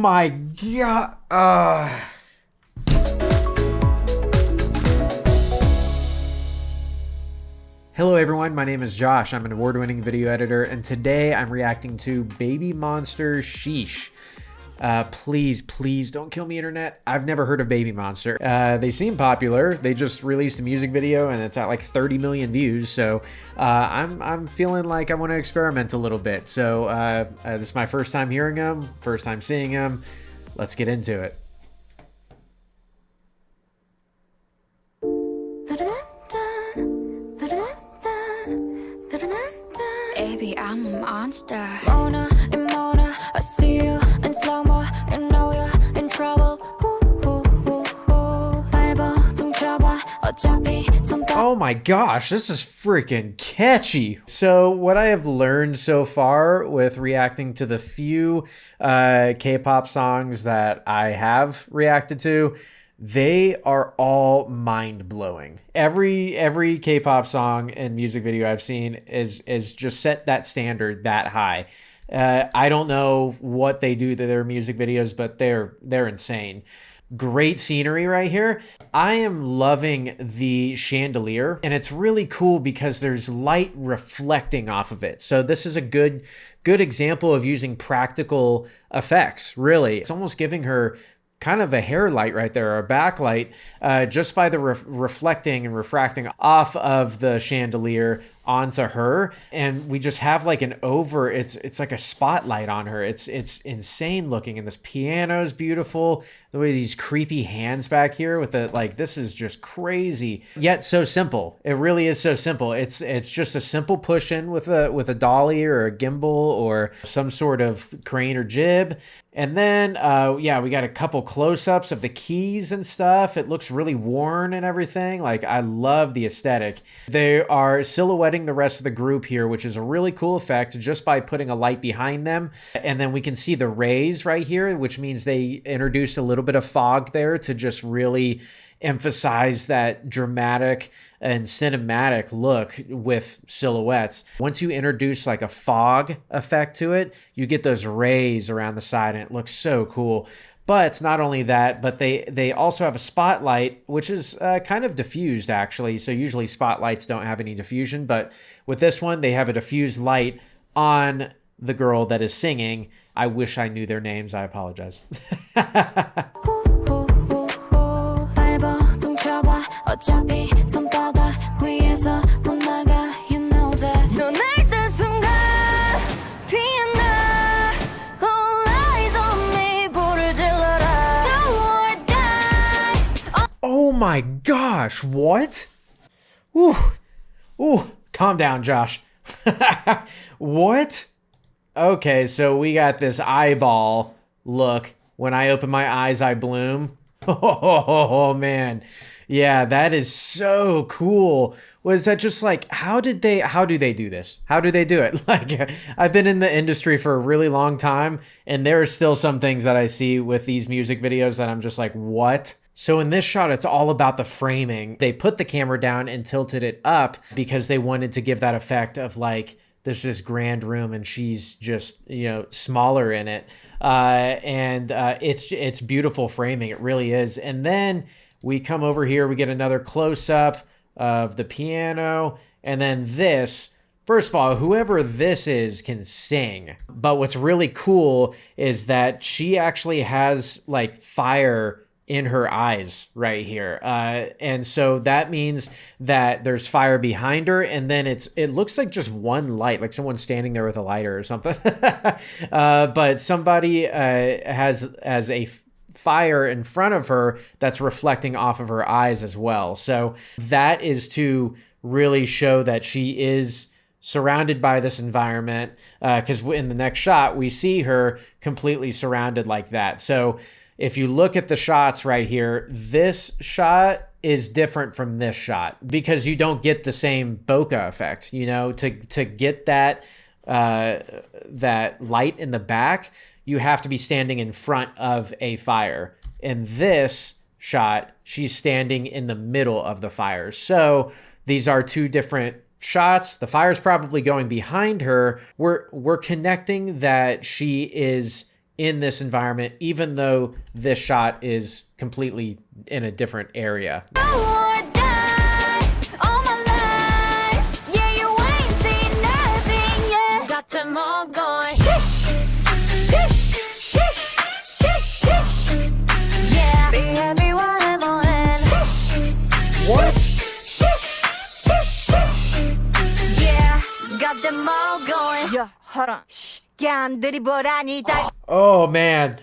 my god. Hello everyone, my name is Josh. I'm an award-winning video editor, and today I'm reacting to BABYMONSTER Sheesh. Please don't kill me, internet. I've never heard of BABYMONSTER. They seem popular. They just released a music video and it's at like 30 million views. So I'm feeling like I want to experiment a little bit. So this is my first time hearing them, first time seeing them. Let's get into it. Baby, I'm a monster. Mona and Mona, I see you in slow-mo. You know you're in trouble. Oh my gosh, this is freaking catchy. So what I have learned so far with reacting to the few K-pop songs that I have reacted to, they are all mind-blowing. Every K-pop song and music video I've seen is just set that standard that high. I don't know what they do to their music videos, but they're insane. Great scenery right here. I am loving the chandelier, and it's really cool because there's light reflecting off of it. So this is a good example of using practical effects, really. It's almost giving her kind of a hair light right there, or a backlight, just by the reflecting and refracting off of the chandelier onto her. And we just have like it's like a spotlight on her. It's insane looking, and this piano is beautiful. The way these creepy hands back here with the, like, this is just crazy, yet so simple. It really is so simple. It's just a simple push in with a dolly or a gimbal or some sort of crane or jib. And then, yeah, we got a couple close-ups of the keys and stuff. It looks really worn and everything. Like, I love the aesthetic. They are silhouetting the rest of the group here, which is a really cool effect just by putting a light behind them. And then we can see the rays right here, which means they introduced a little bit of fog there to just really emphasize that dramatic and cinematic look with silhouettes. Once you introduce like a fog effect to it, you get those rays around the side, and it looks so cool. But it's not only that, but they also have a spotlight, which is kind of diffused, actually. So usually spotlights don't have any diffusion, but with this one, they have a diffused light on the girl that is singing. I wish I knew their names. I apologize. Oh my gosh, what? Ooh, calm down, Josh. What? Okay, so we got this eyeball look. When I open my eyes, I bloom. Oh, man. Yeah, that is so cool. Was that just like, how do they do this? How do they do it? Like, I've been in the industry for a really long time, and there are still some things that I see with these music videos that I'm just like, what? So in this shot, it's all about the framing. They put the camera down and tilted it up because they wanted to give that effect of like, there's this grand room and she's just, you know, smaller in it. It's beautiful framing. It really is. And then we come over here, we get another close-up of the piano. And then this, first of all, whoever this is can sing. But what's really cool is that she actually has like fire in her eyes right here. And so that means that there's fire behind her, and then it looks like just one light, like someone's standing there with a lighter or something. But somebody has a fire in front of her that's reflecting off of her eyes as well. So that is to really show that she is surrounded by this environment, because in the next shot, we see her completely surrounded like that. So if you look at the shots right here, this shot is different from this shot because you don't get the same bokeh effect. You know, to get that light in the back, you have to be standing in front of a fire. In this shot, she's standing in the middle of the fire. So these are two different shots. The fire's probably going behind her. We're connecting that she is in this environment, even though this shot is completely in a different area. What? Got them all going. Yeah, hold on. Oh man,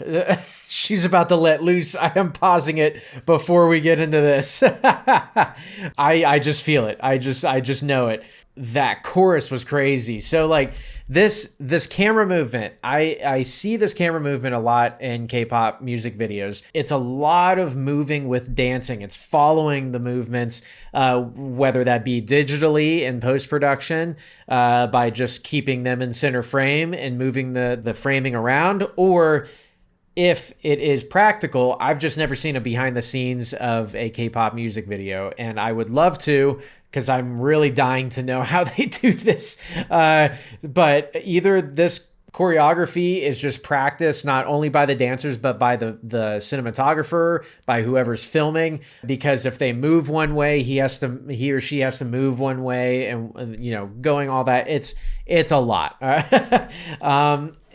she's about to let loose. I am pausing it before we get into this. I just feel it. I just know it. That chorus was crazy. So like this camera movement, I see this camera movement a lot in K-pop music videos. It's a lot of moving with dancing. It's following the movements, whether that be digitally in post-production, by just keeping them in center frame and moving the framing around, or if it is practical. I've just never seen a behind the scenes of a K-pop music video, and I would love to, because I'm really dying to know how they do this. But either this choreography is just practice not only by the dancers but by the cinematographer, by whoever's filming, because if they move one way, he or she has to move one way, and going all that, it's a lot.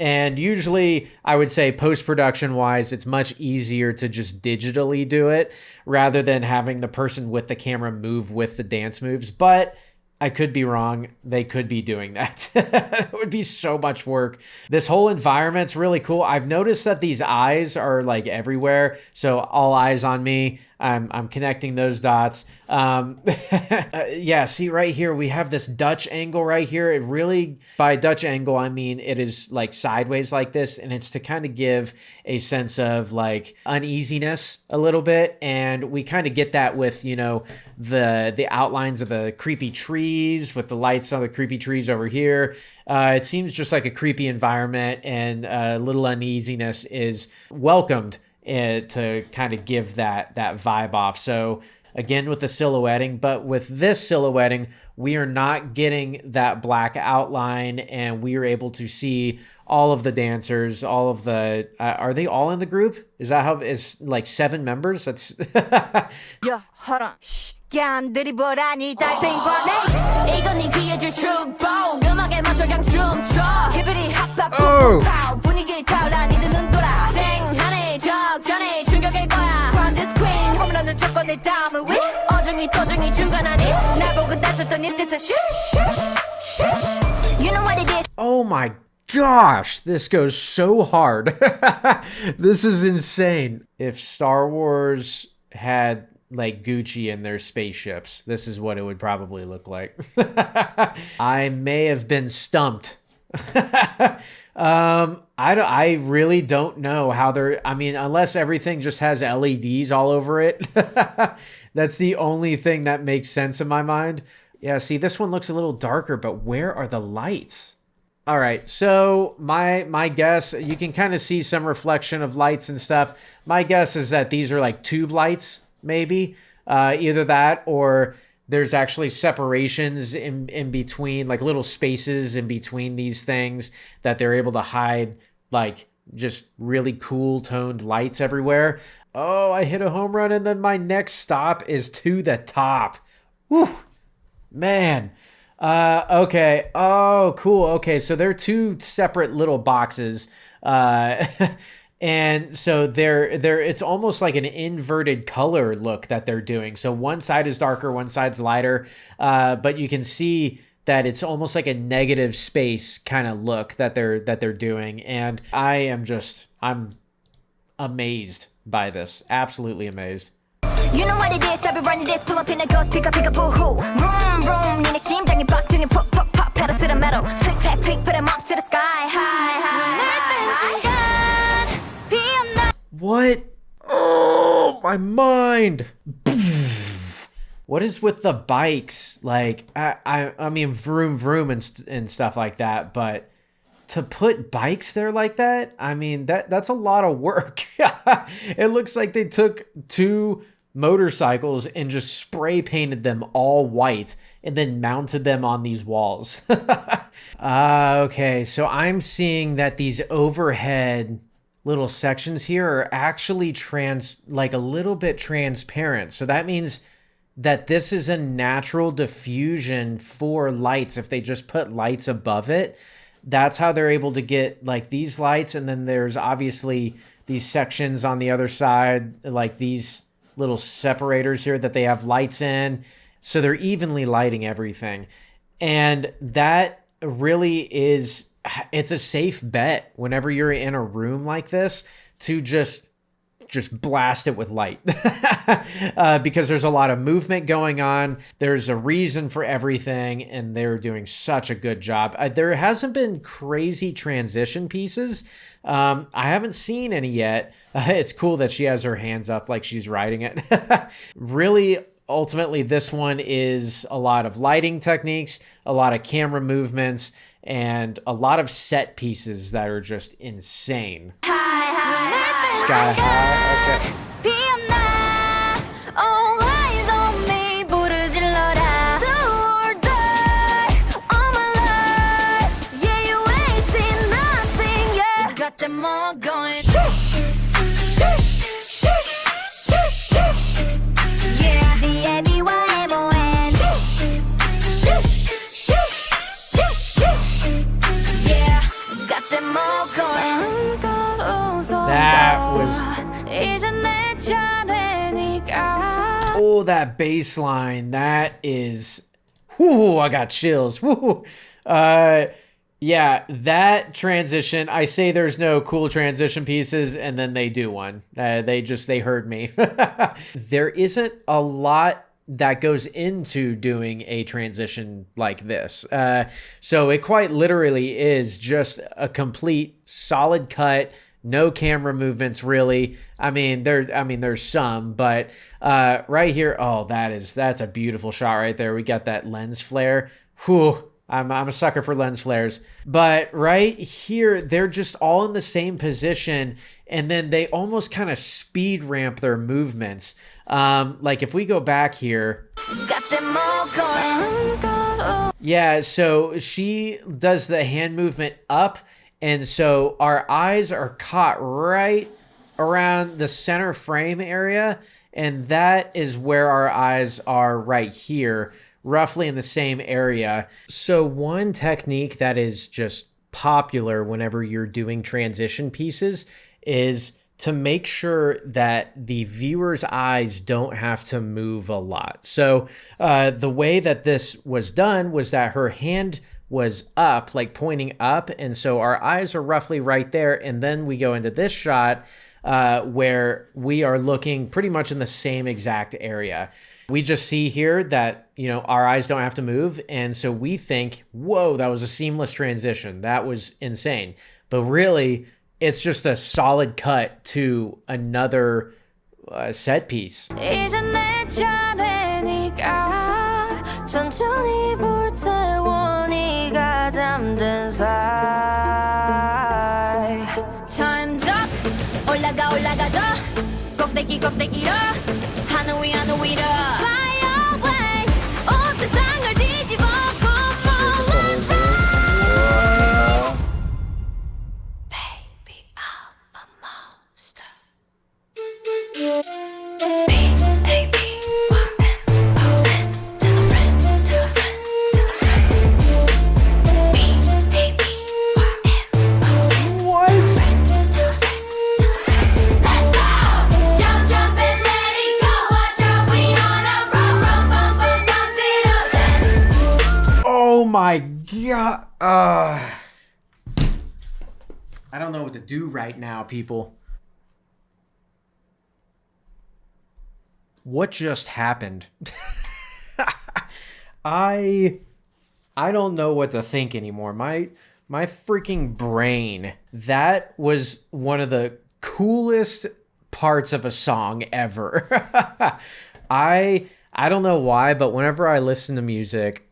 And usually I would say post-production wise, it's much easier to just digitally do it rather than having the person with the camera move with the dance moves. But I could be wrong. They could be doing that. It would be so much work. This whole environment's really cool. I've noticed that these eyes are like everywhere. So all eyes on me. I'm connecting those dots. Yeah, see right here, we have this Dutch angle right here. It really, by Dutch angle, I mean it is like sideways like this, and it's to kind of give a sense of like uneasiness a little bit. And we kind of get that with, the outlines of the creepy trees with the lights on the creepy trees over here. It seems just like a creepy environment, and a little uneasiness is welcomed to kind of give that vibe off. So again, with the silhouetting, but with this silhouetting, we are not getting that black outline, and we are able to see all of the dancers, all of the, are they all in the group? Is that how, is like 7 members? That's Yeah, hold on. Oh my gosh, this goes so hard. This is insane. If Star Wars had like Gucci in their spaceships, this is what it would probably look like. I may have been stumped. I really don't know how they're, I mean, unless everything just has LEDs all over it. That's the only thing that makes sense in my mind. Yeah, see, this one looks a little darker, but where are the lights? All right, so my guess, you can kind of see some reflection of lights and stuff. My guess is that these are like tube lights, maybe. Either that, or there's actually separations in between, like little spaces in between these things that they're able to hide, like just really cool toned lights everywhere. Oh, I hit a home run, and then my next stop is to the top. Whew, man. Okay. Oh, cool. Okay, so they're 2 separate little boxes. And so they're it's almost like an inverted color look that they're doing. So one side is darker, one side's lighter. But you can see that it's almost like a negative space kind of look that they're doing. And I'm amazed by this. Absolutely amazed. You know what it is, I've been running this, pull up in a ghost, pick up, boo-hoo. Vroom, vroom, 니네 심장이 빡, pop, pop, pop, pedal to the metal. Click, clack, click, put 'em up to the sky, high, high. What? Oh, my mind. What is with the bikes? Like, I mean, vroom, vroom and stuff like that, but to put bikes there like that, I mean, that's a lot of work. It looks like they took 2 motorcycles and just spray painted them all white and then mounted them on these walls. Okay, so I'm seeing that these overhead little sections here are actually like a little bit transparent. So that means that this is a natural diffusion for lights. If they just put lights above it, that's how they're able to get like these lights. And then there's obviously these sections on the other side, like these little separators here that they have lights in. So they're evenly lighting everything. And that really is, it's a safe bet whenever you're in a room like this to just blast it with light because there's a lot of movement going on. There's a reason for everything, and they're doing such a good job. There hasn't been crazy transition pieces. I haven't seen any yet. It's cool that she has her hands up like she's riding it. Really, ultimately, this one is a lot of lighting techniques, a lot of camera movements, and a lot of set pieces that are just insane. Sky high, okay. Them all going shush, shush, shush, shush, shush. Yeah, the BABYMON. Shush, shush, shush, shush, shush. Yeah, got them all going. That was... Oh, that bass line. That is... Whoo, I got chills. Whoo. Yeah, that transition, I say there's no cool transition pieces, and then they do one. They heard me. There isn't a lot that goes into doing a transition like this. So it quite literally is just a complete solid cut, no camera movements really. There's some, but right here, oh, that's a beautiful shot right there. We got that lens flare. Whew. I'm a sucker for lens flares. But right here, they're just all in the same position, and then they almost kind of speed ramp their movements. Like if we go back here. Got them all going. Yeah, so she does the hand movement up, and so our eyes are caught right around the center frame area, and that is where our eyes are right here, roughly in the same area. So one technique that is just popular whenever you're doing transition pieces is to make sure that the viewer's eyes don't have to move a lot. So the way that this was done was that her hand was up, like pointing up, and so our eyes are roughly right there, and then we go into this shot where we are looking pretty much in the same exact area. We just see here that, our eyes don't have to move. And so we think, whoa, that was a seamless transition. That was insane. But really, it's just a solid cut to another set piece. Time's up. 올라가 더 꼭대기로 하늘 위로 Fly away 온 세상을 뒤집어 let's fly. Baby, I'm a monster. My God. I don't know what to do right now, people. What just happened? I don't know what to think anymore. My freaking brain. That was one of the coolest parts of a song ever. I don't know why, but whenever I listen to music,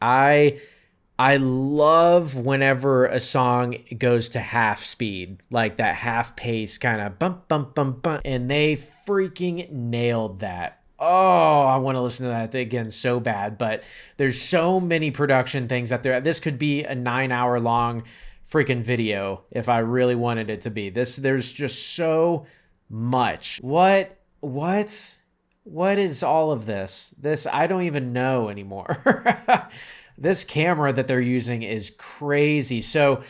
I love whenever a song goes to half speed, like that half pace kind of bump, bump, bump, bump. And they freaking nailed that. Oh, I want to listen to that again so bad, but there's so many production things out there. This could be a 9-hour long freaking video if I really wanted it to be. There's just so much. What is all of this? I don't even know anymore. This camera that they're using is crazy. So,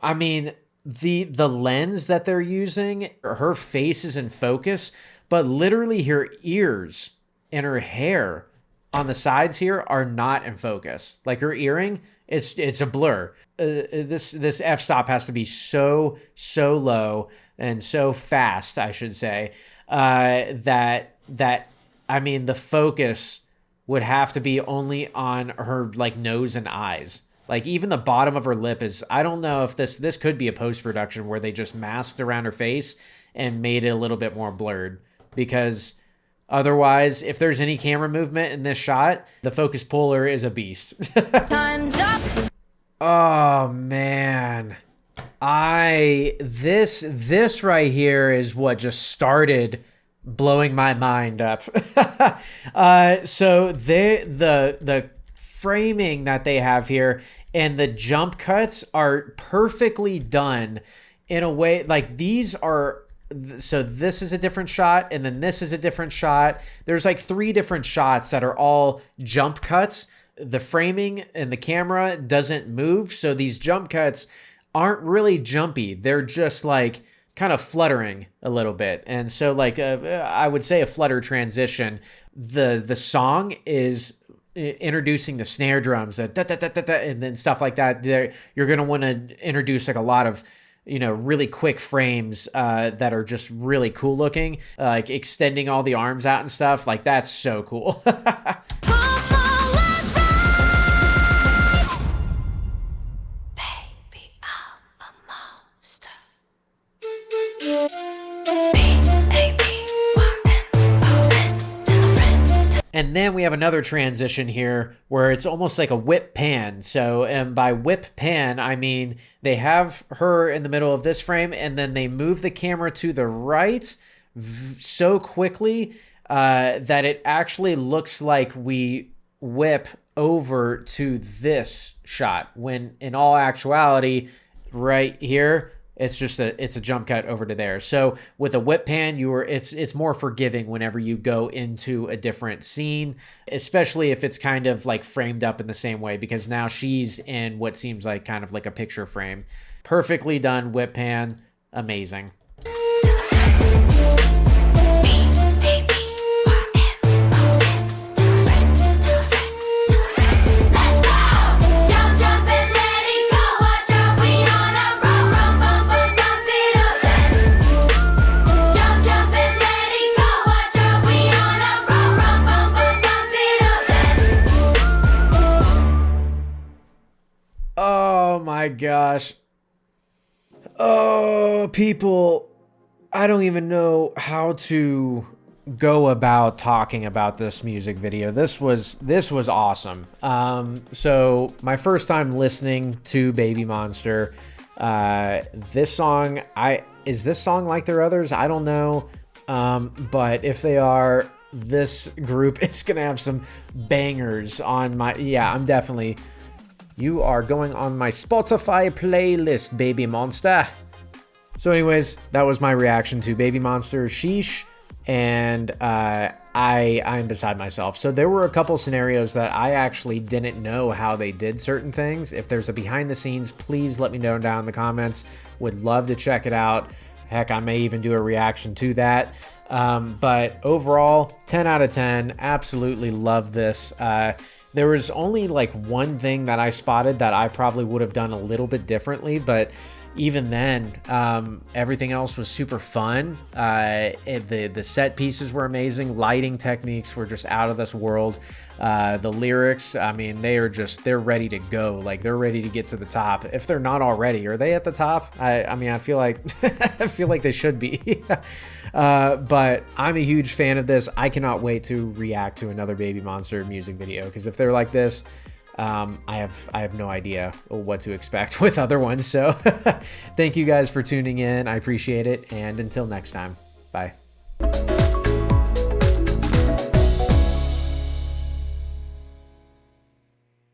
I mean, the lens that they're using, her face is in focus, but literally her ears and her hair on the sides here are not in focus. Like her earring, it's a blur. This f-stop has to be so low and so fast, I should say, that I mean, the focus would have to be only on her like nose and eyes. Like even the bottom of her lip is, I don't know if this could be a post-production where they just masked around her face and made it a little bit more blurred, because otherwise, if there's any camera movement in this shot, the focus puller is a beast. Time's up. Oh man. This right here is what just started blowing my mind up. So the framing that they have here and the jump cuts are perfectly done in a way, like these are, so this is a different shot and then this is a different shot. There's like 3 different shots that are all jump cuts. The framing and the camera doesn't move, so these jump cuts aren't really jumpy. They're just like kind of fluttering a little bit. And so like I would say a flutter transition. The song is introducing the snare drums, da, da, da, da, da, and then stuff like that. You're going to want to introduce like a lot of, you know, really quick frames that are just really cool looking, like extending all the arms out and stuff. Like that's so cool. And then we have another transition here where it's almost like a whip pan. So, and by whip pan, I mean they have her in the middle of this frame and then they move the camera to the right so quickly that it actually looks like we whip over to this shot, when in all actuality, right here, it's a jump cut over to there. So with a whip pan, it's more forgiving whenever you go into a different scene, especially if it's kind of like framed up in the same way, because now she's in what seems like kind of like a picture frame. Perfectly done whip pan, amazing. Oh my gosh. Oh, people, I don't even know how to go about talking about this music video. This was awesome. So my first time listening to Baby Monster, this song, is this song like their others? I don't know. But if they are, this group is gonna have some bangers on my, yeah, I'm definitely, you are going on my Spotify playlist, Baby Monster. So anyways, that was my reaction to Baby Monster, Sheesh, and I'm beside myself. So there were a couple scenarios that I actually didn't know how they did certain things. If there's a behind the scenes, please let me know down in the comments. Would love to check it out. Heck, I may even do a reaction to that. But overall, 10 out of 10, absolutely love this. There was only like one thing that I spotted that I probably would have done a little bit differently, but even then, everything else was super fun. The set pieces were amazing. Lighting techniques were just out of this world. The lyrics, I mean, they're ready to go. Like they're ready to get to the top. If they're not already, are they at the top? I mean, I feel like, I feel like they should be. But I'm a huge fan of this. I cannot wait to react to another Baby Monster music video, because if they're like this, I have no idea what to expect with other ones. So thank you guys for tuning in. I appreciate it. And until next time, bye.